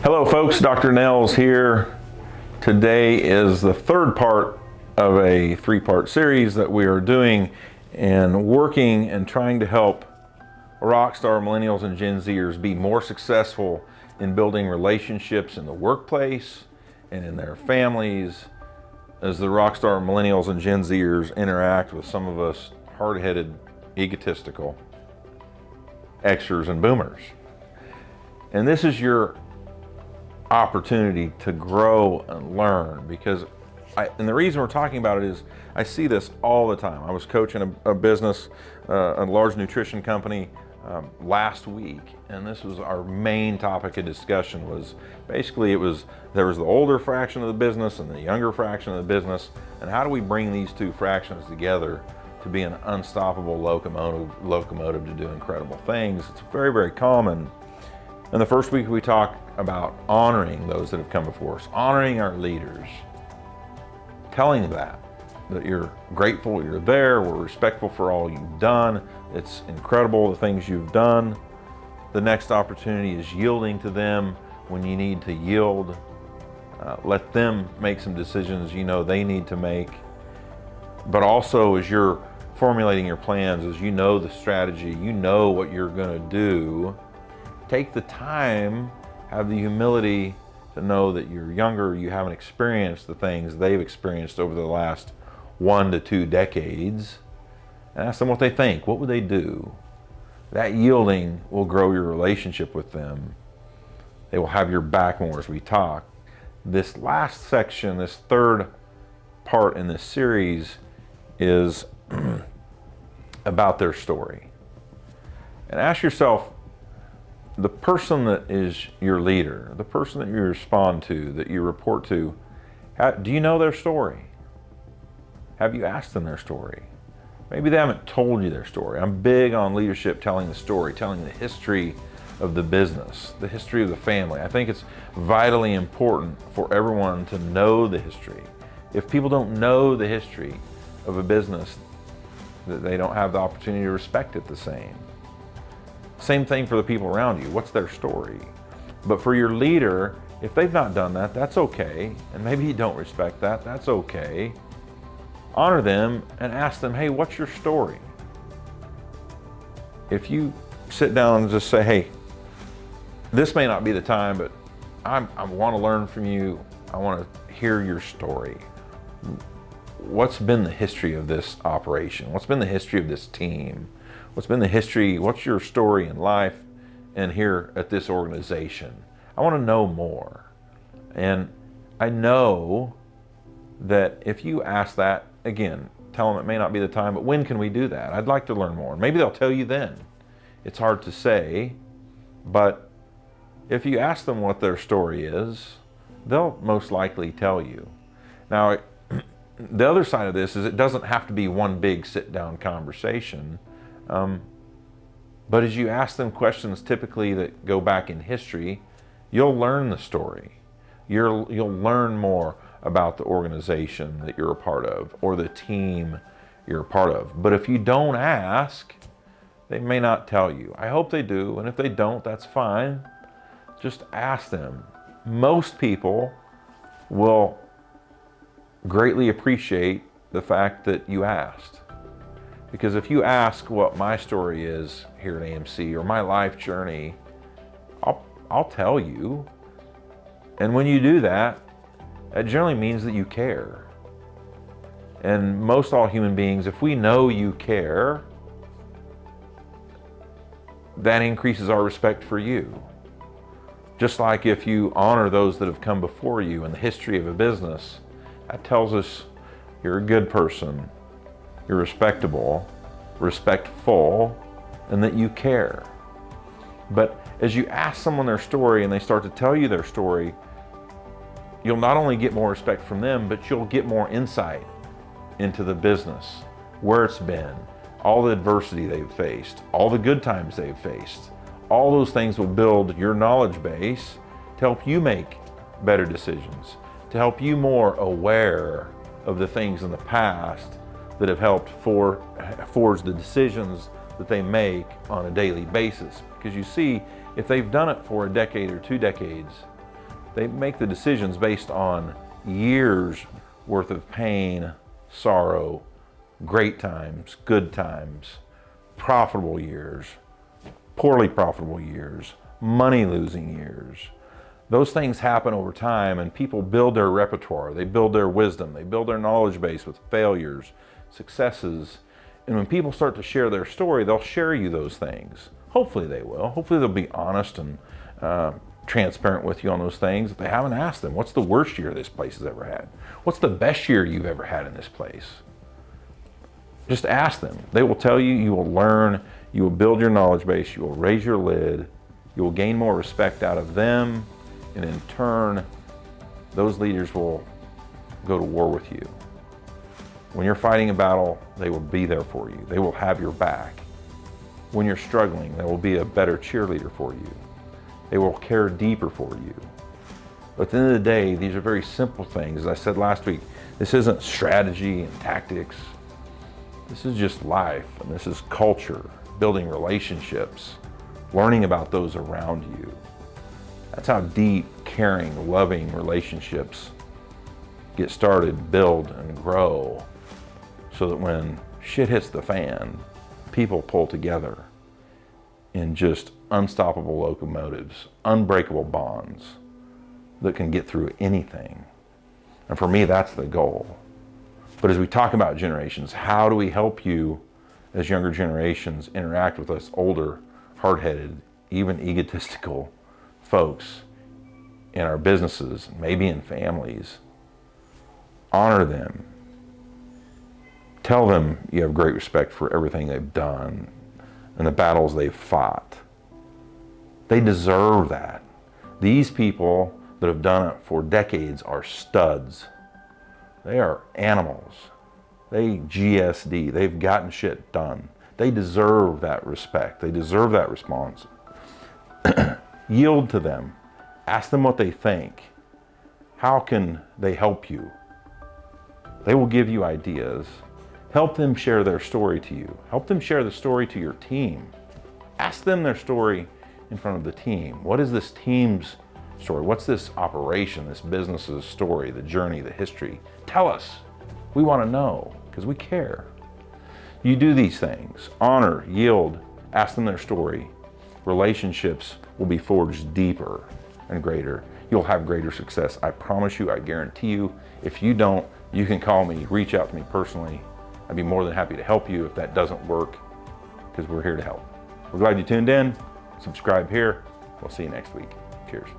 Hello folks, Dr. Nels here. Today is the third part of a three-part series that we are doing and working and trying to help rockstar millennials and Gen Zers be more successful in building relationships in the workplace and in their families as the rockstar millennials and Gen Zers interact with some of us hard-headed, egotistical Xers and boomers. And this is your opportunity to grow and learn, because and the reason we're talking about it is I see this all the time. I was coaching a business, a large nutrition company last week, and this was our main topic of discussion. Was basically there was the older fraction of the business and the younger fraction of the business, and how do we bring these two fractions together to be an unstoppable locomotive to do incredible things. It's very, very common. In the first week we talked about honoring those that have come before us, honoring our leaders, telling them that you're grateful you're there, we're respectful for all you've done, it's incredible the things you've done. The next opportunity is yielding to them when you need to yield. Let them make some decisions you know they need to make. But also, as you're formulating your plans, as you know the strategy, you know what you're going to do, take the time, have the humility to know that you're younger, you haven't experienced the things they've experienced over the last 1 to 2 decades, and ask them what they think. What would they do? That yielding will grow your relationship with them. They will have your back more as we talk. This last section, this third part in this series, is about their story. And ask yourself, the person that is your leader, the person that you respond to, that you report to, do you know their story? Have you asked them their story? Maybe they haven't told you their story. I'm big on leadership telling the story, telling the history of the business, the history of the family. I think it's vitally important for everyone to know the history. If people don't know the history of a business, that they don't have the opportunity to respect it the same. Same thing for the people around you. What's their story? But for your leader, if they've not done that, that's okay. And maybe you don't respect that, that's okay. Honor them and ask them, hey, what's your story? If you sit down and just say, hey, this may not be the time, but I want to learn from you. I want to hear your story. What's been the history of this operation? What's been the history of this team? What's been the history? What's your story in life and here at this organization? I want to know more. And I know that if you ask that, again, tell them it may not be the time, but when can we do that? I'd like to learn more. Maybe they'll tell you then. It's hard to say, but if you ask them what their story is, they'll most likely tell you. Now, the other side of this is it doesn't have to be one big sit-down conversation. But as you ask them questions typically that go back in history, you'll learn the story. You'll learn more about the organization that you're a part of or the team you're a part of. But if you don't ask, they may not tell you. I hope they do, and if they don't, that's fine. Just ask them. Most people will greatly appreciate the fact that you asked. Because if you ask what my story is here at AMC or my life journey, I'll tell you. And when you do that, that generally means that you care. And most all human beings, if we know you care, that increases our respect for you. Just like if you honor those that have come before you in the history of a business, that tells us you're a good person, you're respectable, respectful, and that you care. But as you ask someone their story and they start to tell you their story, you'll not only get more respect from them, but you'll get more insight into the business, where it's been, all the adversity they've faced, all the good times they've faced. All those things will build your knowledge base to help you make better decisions, to help you more aware of the things in the past that have helped forge the decisions that they make on a daily basis. Because you see, if they've done it for a decade or 2 decades, They make the decisions based on years worth of pain, sorrow, great times, good times, profitable years, poorly profitable years, money losing years. Those things happen over time, and people build their repertoire, they build their wisdom, they build their knowledge base with failures, successes. And when people start to share their story, they'll share you those things. Hopefully they will. Hopefully they'll be honest and transparent with you on those things. If they haven't, asked them, what's the worst year this place has ever had? What's the best year you've ever had in this place? Just ask them. They will tell you, you will learn, you will build your knowledge base, you will raise your lid, you will gain more respect out of them, and in turn, those leaders will go to war with you. When you're fighting a battle, they will be there for you. They will have your back. When you're struggling, they will be a better cheerleader for you. They will care deeper for you. But at the end of the day, these are very simple things. As I said last week, this isn't strategy and tactics. This is just life, and this is culture, building relationships, learning about those around you. That's how deep, caring, loving relationships get started, build, and grow, so that when shit hits the fan, people pull together in just unstoppable locomotives, unbreakable bonds that can get through anything. And for me, that's the goal. But as we talk about generations, how do we help you as younger generations interact with us older, hard-headed, even egotistical folks in our businesses, maybe in families? Honor them. Tell them you have great respect for everything they've done and the battles they've fought. They deserve that. These people that have done it for decades are studs. They are animals. They GSD. They've gotten shit done. They deserve that respect. They deserve that response. Yield to them. Ask them what they think. How can they help you? They will give you ideas. Help them share their story to you. Help them share the story to your team. Ask them their story in front of the team. What is this team's story? What's this operation, this business's story, the journey, the history? Tell us. We want to know because we care. You do these things. Honor, yield, ask them their story. Relationships will be forged deeper and greater. You'll have greater success. I promise you, I guarantee you. If you don't, you can call me, reach out to me personally. I'd be more than happy to help you if that doesn't work, because we're here to help. We're glad you tuned in. Subscribe here. We'll see you next week. Cheers.